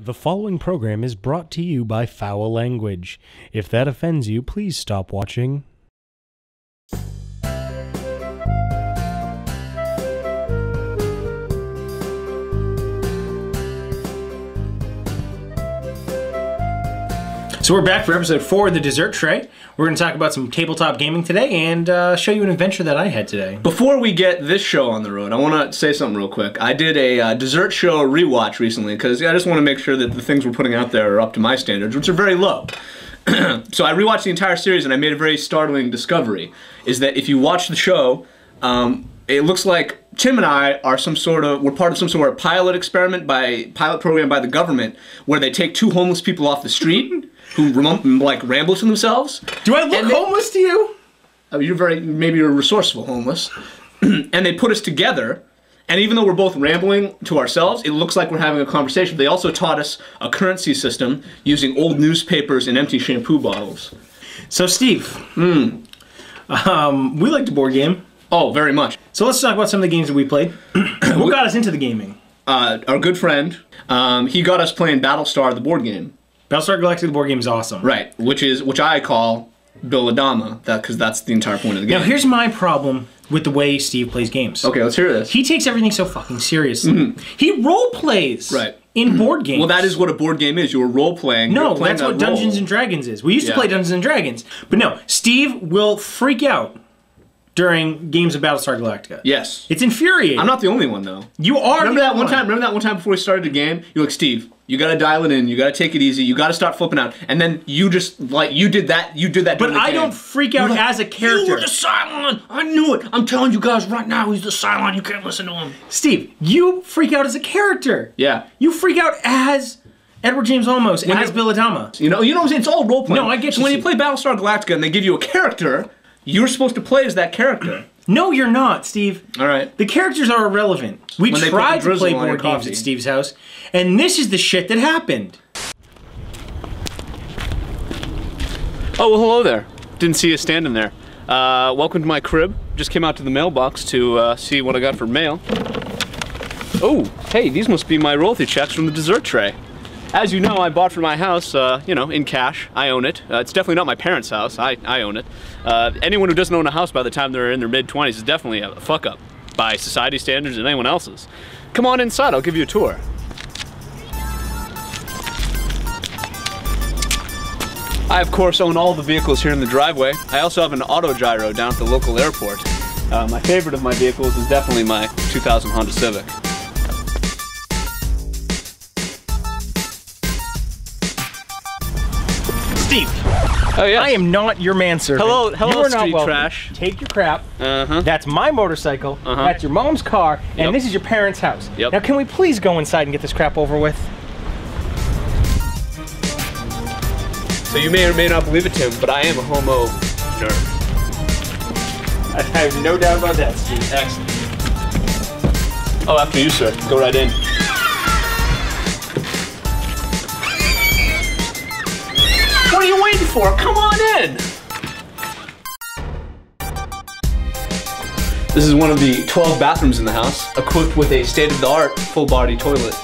The following program is brought to you by foul language. If that offends you, please stop watching. So we're back for episode 4 of the Dessert Tray. We're going to talk about some tabletop gaming today and show you an adventure that I had today. Before we get this show on the road, I want to say something real quick. I did a dessert show rewatch recently because I just want to make sure that the things we're putting out there are up to my standards, which are very low. So I rewatched the entire series and I made a very startling discovery, is that if you watch the show, it looks like Tim and I are we're part of some sort of pilot program by the government where they take 2 homeless people off the street who like ramble to themselves. Do I look homeless to you? Maybe you're resourceful homeless. And they put us together, and even though we're both rambling to ourselves, it looks like we're having a conversation. They also taught us a currency system using old newspapers and empty shampoo bottles. So Steve, we like to board game. Oh, very much. So let's talk about some of the games that we played. What got us into the gaming? Our good friend, he got us playing Battlestar, the board game. Battlestar Galactica, the board game, is awesome. Right, which I call Bill Adama, because that's the entire point of the game. Now here's my problem with the way Steve plays games. Okay, let's hear this. He takes everything so fucking seriously. He role plays in board games. Well, that is what a board game is. You were role playing. No, that's what Dungeons and Dragons is. We used to play Dungeons and Dragons, but no, Steve will freak out during games of Battlestar Galactica. Yes. It's infuriating. I'm not the only one, though. You are. Remember that one time before we started the game? You're like, Steve, you gotta dial it in. You gotta take it easy. You gotta start flipping out. And then you just you did that. But I don't freak out as a character. You were the Cylon. I knew it. I'm telling you guys right now, he's the Cylon. You can't listen to him. Steve, you freak out as a character. Yeah. You freak out as Edward James Olmos, as Bill Adama. You know what I'm saying? It's all role playing. No, I get you. So when you play Battlestar Galactica and they give you a character, you're supposed to play as that character. No, you're not, Steve. All right. The characters are irrelevant. We tried to play board games at Steve's house, and this is the shit that happened. Oh, well, hello there. Didn't see you standing there. Welcome to my crib. Just came out to the mailbox to see what I got for mail. Oh, hey, these must be my royalty checks from the dessert tray. As you know, I bought for my house, you know, in cash. I own it. It's definitely not my parents' house. I own it. Anyone who doesn't own a house by the time they're in their mid-20s is definitely a fuck-up by society standards and anyone else's. Come on inside, I'll give you a tour. I, of course, own all the vehicles here in the driveway. I also have an auto gyro down at the local airport. My favorite of my vehicles is definitely my 2000 Honda Civic. Steve. Oh yeah. I am not your manservant. Hello, you are not street welcome. trash. Take your crap. That's my motorcycle. That's your mom's car, and this is your parents' house. Now, can we please go inside and get this crap over with? So you may or may not believe it, Tim, but I am a homo nerd. I have no doubt about that, Steve. Excellent. Oh, after you, sir. Go right in. What are you waiting for? Come on in! This is one of the 12 bathrooms in the house, equipped with a state-of-the-art full-body toilet.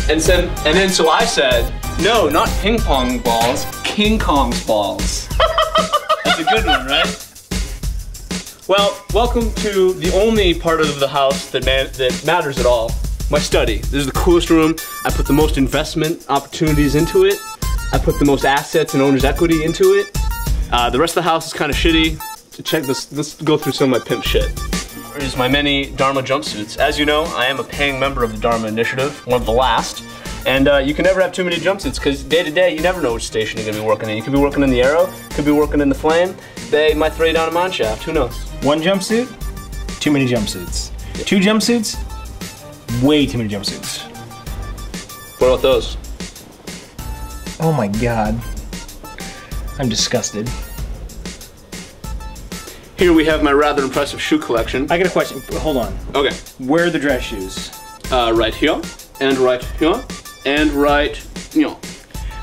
And then so I said, no, not ping pong balls, King Kong's balls. That's a good one, right? Well, welcome to the only part of the house that matters at all, my study. This is the coolest room. I put the most investment opportunities into it. I put the most assets and owner's equity into it. The rest of the house is kind of shitty. So check this, let's go through some of my pimp shit. Here's my many Dharma jumpsuits. As you know, I am a paying member of the Dharma Initiative, one of the last. And you can never have too many jumpsuits because day to day, you never know which station you're gonna be working in. You could be working in the Arrow, could be working in the Flame. They might throw you down a mine shaft, who knows? One jumpsuit, too many jumpsuits. 2 jumpsuits, way too many jumpsuits. What about those? Oh my God. I'm disgusted. Here we have my rather impressive shoe collection. I got a question, hold on. Okay. Where are the dress shoes? Right here, and right here, and right here.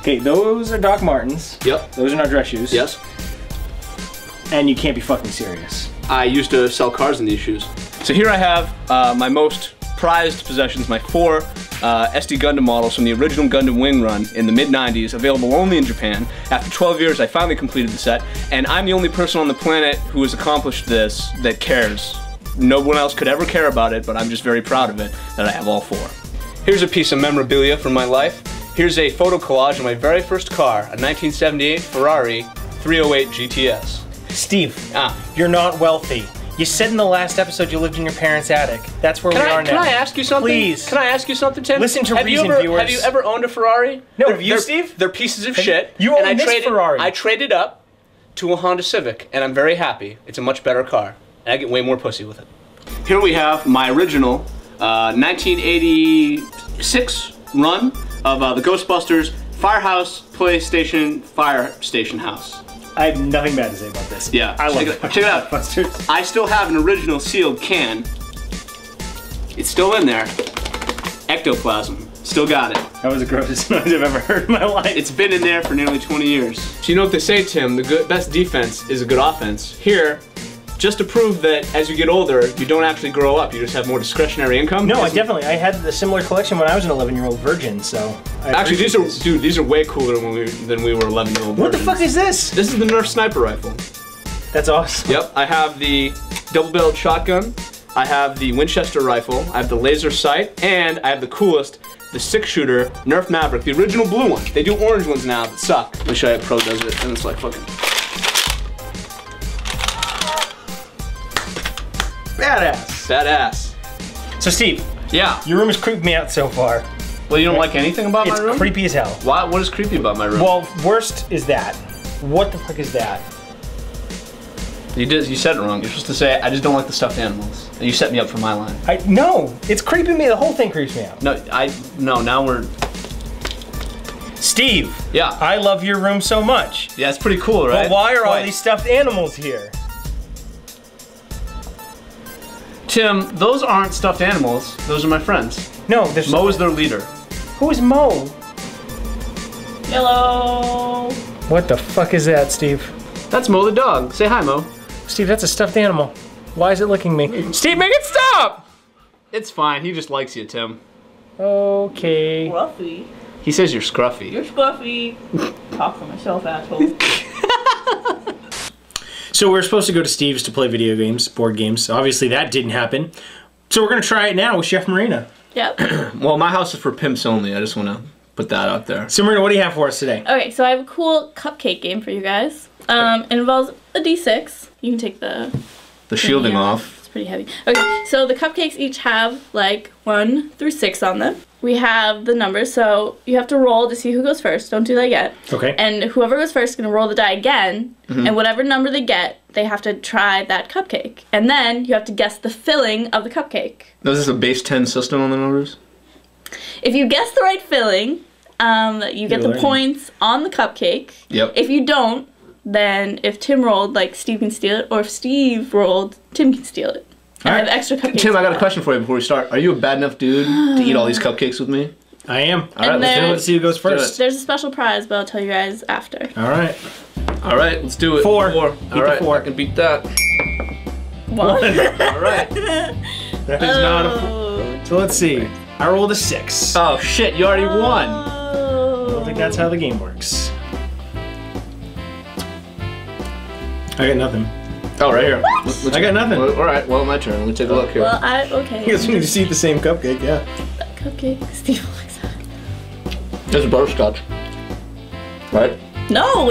Okay, those are Doc Martens. Yep. Those are not dress shoes. Yes. And you can't be fucking serious. I used to sell cars in these shoes. So here I have my most prized possessions, my 4 SD Gundam models from the original Gundam Wing Run in the mid-90s, available only in Japan. After 12 years, I finally completed the set, and I'm the only person on the planet who has accomplished this that cares. No one else could ever care about it, but I'm just very proud of it that I have all 4. Here's a piece of memorabilia from my life. Here's a photo collage of my very first car, a 1978 Ferrari 308 GTS. Steve, you're not wealthy. You said in the last episode you lived in your parents' attic. That's where we are now. Can I ask you something? Please. Can I ask you something, Tim? Listen to reason, viewers. Have you ever owned a Ferrari? No, have you, Steve? They're pieces of shit. You own this Ferrari. I traded up to a Honda Civic, and I'm very happy. It's a much better car, and I get way more pussy with it. Here we have my original 1986 run of the Ghostbusters Firehouse PlayStation Fire Station House. I have nothing bad to say about this. Yeah, I love check it out. Ghostbusters. I still have an original sealed can. It's still in there. Ectoplasm. Still got it. That was the grossest noise I've ever heard in my life. It's been in there for nearly 20 years. So you know what they say, Tim, the best defense is a good offense. Here, just to prove that as you get older, you don't actually grow up, you just have more discretionary income. No, I had a similar collection when I was an 11-year-old virgin, so actually these are way cooler than we were 11-year-old virgins. What the fuck is this? This is the Nerf sniper rifle. That's awesome. Yep, I have the double-barreled shotgun, I have the Winchester rifle, I have the laser sight, and I have the coolest, the 6-shooter Nerf Maverick, the original blue one. They do orange ones now that suck. Let me show you how Pro does it, and it's like fucking badass. So Steve, yeah, your room has creeped me out so far. Well, you don't like anything about my room? It's creepy as hell. What is creepy about my room? Well, worst is that. What the fuck is that? You said it wrong. You're supposed to say, I just don't like the stuffed animals. And you set me up for my line. No, it's creeping me. The whole thing creeps me out. No, now we're... Steve. Yeah. I love your room so much. Yeah, it's pretty cool, right? But why are all these stuffed animals here? Tim, those aren't stuffed animals. Those are my friends. No, there's... Mo is their leader. Who is Mo? Hello. What the fuck is that, Steve? That's Mo the dog. Say hi, Mo. Steve, that's a stuffed animal. Why is it licking me? Steve, make it stop! It's fine. He just likes you, Tim. Okay. Scruffy. He says you're scruffy. You're scruffy. Talk for myself, asshole. So we're supposed to go to Steve's to play video games, board games. Obviously that didn't happen. So we're gonna try it now with Chef Marina. Yep. Well, my house is for pimps only. I just want to put that out there. So Marina, what do you have for us today? Okay, so I have a cool cupcake game for you guys. It involves a D6. You can take the shielding off. It's pretty heavy. Okay, so the cupcakes each have like 1 through 6 on them. We have the numbers, so you have to roll to see who goes first. Don't do that yet. Okay. And whoever goes first is going to roll the die again, and whatever number they get, they have to try that cupcake. And then you have to guess the filling of the cupcake. Is this a base 10 system on the numbers? If you guess the right filling, you get the points on the cupcake. Yep. If you don't, then if Tim rolled, like, Steve can steal it, or if Steve rolled, Tim can steal it. I have extra cupcakes. Tim, I got a question for you before we start. Are you a bad enough dude to eat all these cupcakes with me? I am. All right, Let's see who goes first. There's a special prize, but I'll tell you guys after. All right. All right, let's do it. 4. All right, 4. I can beat that. 1. All right. That is not a... So let's see. I rolled a 6. Oh shit, you already won. I don't think that's how the game works. I got nothing. Oh, right here. I got nothing. All right, well, my turn. Let me take a look here. Well, okay. I guess we need to see the same cupcake, yeah. That cupcake, Steve likes that. There's a butterscotch. Right? No,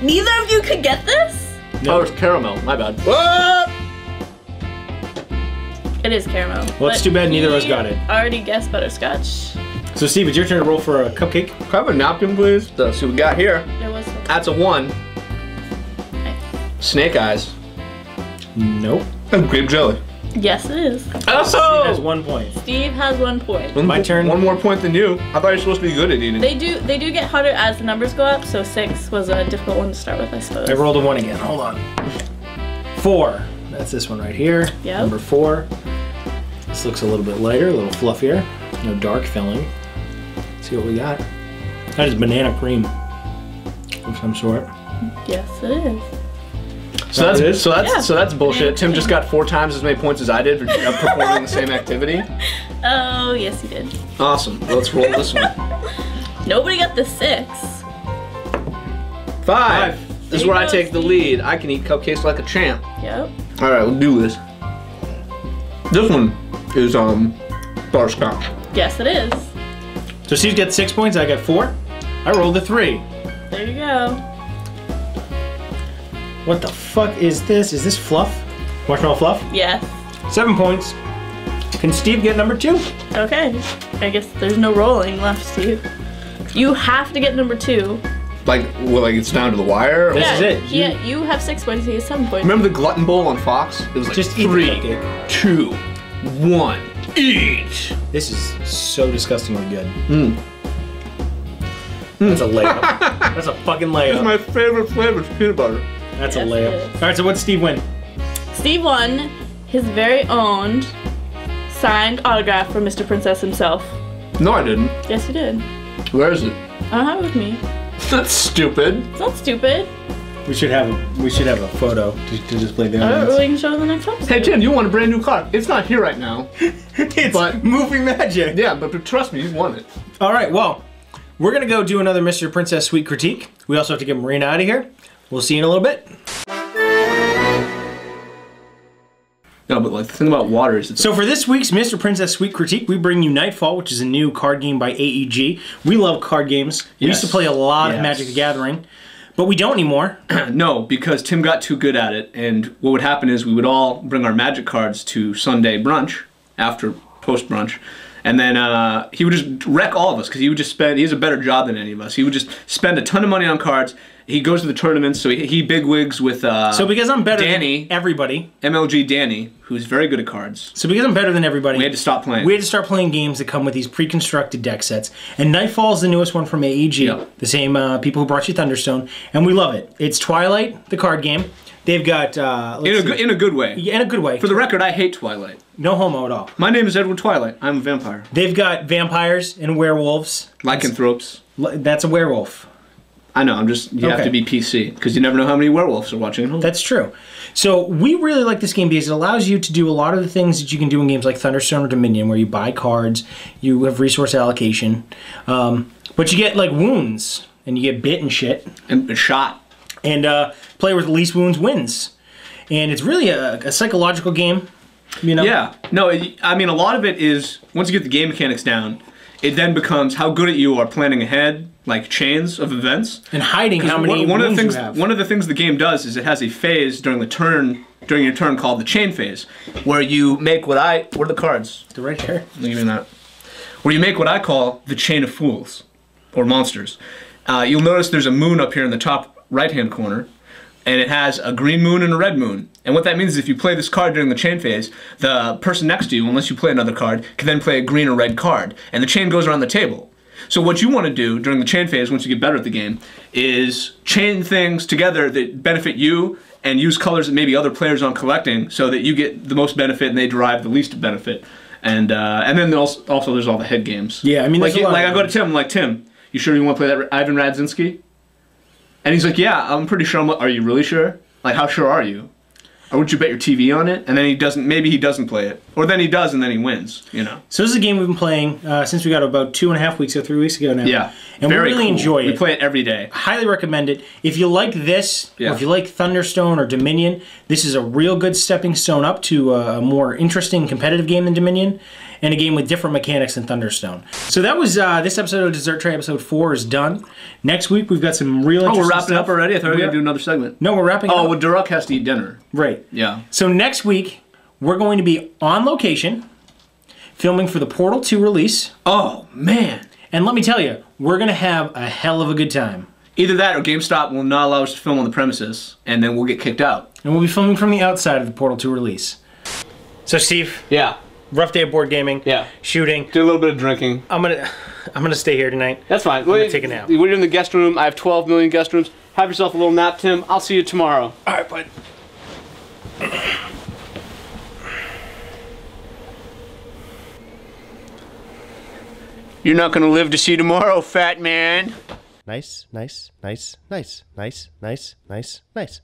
neither of you could get this? No. Oh, it's caramel. My bad. What? It is caramel. Well, it's too bad neither of us got it. Already guessed butterscotch. So, Steve, it's your turn to roll for a cupcake. Can I have a napkin, please? Let's see what we got here. There was That's a 1. Snake eyes. Nope. And grape jelly. Yes, it is. Steve has 1 point. Steve has 1 point. My turn. 1 more point than you. I thought you were supposed to be good at eating. They do get harder as the numbers go up, so 6 was a difficult one to start with, I suppose. I rolled a 1 again. Hold on. 4. That's this one right here. Yep. Number 4. This looks a little bit lighter, a little fluffier. No dark filling. Let's see what we got. That is banana cream of some sort. Yes, it is. So that's Yeah. so that's bullshit. Tim just got 4 times as many points as I did for performing the same activity. Oh, yes, you did. Awesome. Let's roll this one. Nobody got the 6. 5. This is There where you I go, take the Steve. lead. I can eat cupcakes like a champ. Yep. All right, we'll do this. This one is butterscotch. Yes, it is. So Steve gets 6 points, I got 4. I rolled a 3. There you go. What the fuck is this? Is this fluff? Marshmallow fluff? Yes. 7 points. Can Steve get number 2? Okay. I guess there's no rolling left, Steve. You have to get number 2. Like it's down to the wire. This is it. Yeah, you have 6 points, he has 7 points. Remember the Glutton Bowl on Fox? It was like Just eat the 3, cupcake. 2, 1, eat. This is so disgustingly good. That's a layup. That's a fucking layup. My favorite flavor is peanut butter. That's Yes, a it layup. is. All right, so what'd Steve win? Steve won his very own signed autograph from Mr. Princess himself. No, I didn't. Yes, you did. Where is it? I don't have it with me. That's stupid. It's not stupid. We should have a photo to display the Alright, evidence. we can show it in the next episode. Hey Tim, you want a brand new car? It's not here right now. It's But- moving magic. Yeah, but trust me, you want it. All right, well, we're gonna go do another Mr. Princess Sweet critique. We also have to get Marina out of here. We'll see you in a little bit. No, but like the thing about water is it's So for this week's Mr. Princess Sweet critique, we bring you Nightfall, which is a new card game by AEG. We love card games. We used to Yes. play a lot of Yes. Magic the Gathering, but we don't anymore. no, because Tim got too good at it, and what would happen is we would all bring our Magic cards to Sunday brunch after post brunch, and then he would just wreck all of us because he would just spend. He has a better job than any of us. He would just spend a ton of money on cards. He goes to the tournaments, so he bigwigs with So because I'm better Danny. than everybody, MLG Danny, who's very good at cards. so because I'm better than everybody, We had to stop playing. we had to start playing games that come with these pre-constructed deck sets. And Nightfall is the newest one from AEG, Yeah. the same people who brought you Thunderstone, and we love it. It's Twilight, the card game. They've got in a good way. yeah, in a good way. For the record, I hate Twilight. No homo at all. My name is Edward Twilight. I'm a vampire. They've got vampires and werewolves. Lycanthropes. That's a werewolf. I know. You have Okay. to be PC because you never know how many werewolves are watching at home. That's true. So we really like this game because it allows you to do a lot of the things that you can do in games like Thunderstone or Dominion, where you buy cards, you have resource allocation, but you get like wounds and you get bit and shit. And shot. And player with the least wounds wins. And it's really a psychological game, you know? Yeah. No, I mean, a lot of it is, once you get the game mechanics down, it then becomes how good at you are planning ahead, like chains of events. And hiding how many one of the wounds things you have. One of the things the game does is it has a phase during your turn called the chain phase, where you make what are the cards? They're right here. Leaving that. Where you make what I call the chain of fools, or monsters. You'll notice there's a moon up here in the top right-hand corner, and it has a green moon and a red moon. And what that means is if you play this card during the chain phase, the person next to you, unless you play another card, can then play a green or red card. And the chain goes around the table. So what you want to do during the chain phase, once you get better at the game, is chain things together that benefit you and use colors that maybe other players aren't collecting so that you get the most benefit and they derive the least benefit. And then also there's all the head games. Yeah, I mean, like there's a lot of I go to Tim, I'm like, Tim, you sure you want to play that Ivan Radzinski? And he's like, yeah, I'm pretty sure. I'm like, are you really sure? Like, how sure are you? Or would you bet your TV on it? And then maybe he doesn't play it. Or then he does and then he wins, you know. So this is a game we've been playing since we got about 2.5 weeks or 3 weeks ago now. Yeah. And we really enjoy it. We play it every day. Highly recommend it. If you like this, Yeah. or if you like Thunderstone or Dominion, this is a real good stepping stone up to a more interesting competitive game than Dominion, and a game with different mechanics than Thunderstone. So that was this episode of Dessert Tray. Episode 4 is done. Next week we've got some real interesting Oh, we're wrapping up stuff. already? I thought we were going to do another segment. No, we're wrapping up. Oh, well, Durok has to eat dinner. Right. Yeah. So next week we're going to be on location filming for the Portal 2 release. Oh, man. And let me tell you, we're going to have a hell of a good time. Either that or GameStop will not allow us to film on the premises, and then we'll get kicked out. And we'll be filming from the outside of the Portal 2 release. So Steve, Yeah. rough day of board gaming. Yeah. Shooting. Do a little bit of drinking. I'm gonna stay here tonight. That's fine. gonna take a nap. We're in the guest room. I have 12 million guest rooms. Have yourself a little nap, Tim. I'll see you tomorrow. All right, bud. You're not going to live to see tomorrow, fat man. Nice, nice, nice, nice, nice, nice, nice, nice.